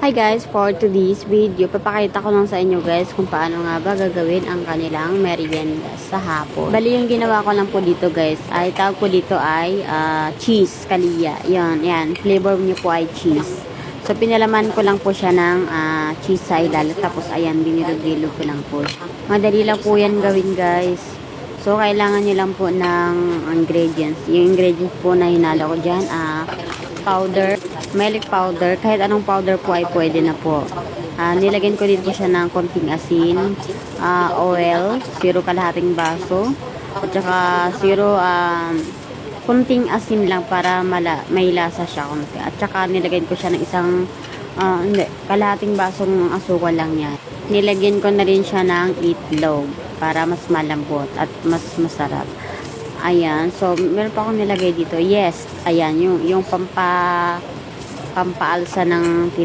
Hi guys, for today's video, papakita ko lang sa inyo guys kung paano nga ba gagawin ang kanilang merienda sa hapon. Bali yung ginawa ko lang po dito guys, ay tawag po dito ay cheese, kalia. Yan, flavor niyo po ay cheese. So pinalaman ko lang po siya ng cheese sa ilalim, tapos ayan, binilog-bilog ko lang po. Madali lang po yan gawin guys. So kailangan niyo lang po ng ingredients. Yung ingredients po na hinalo ko dyan, powder, milk powder, kahit anong powder po ay pwede na po. Nilagyan ko din po siya ng konting asin, oil, 0 kalahating baso, at saka 0 konting asin lang para may lasa siya konti. At saka nilagyan ko siya ng isang kalahating basong asukal lang yan. Nilagyan ko na rin siya ng itlog para mas malambot at mas masarap. Ayan, so meron pa akong nilagay dito. Yes, ayan, yung pampaalsa ng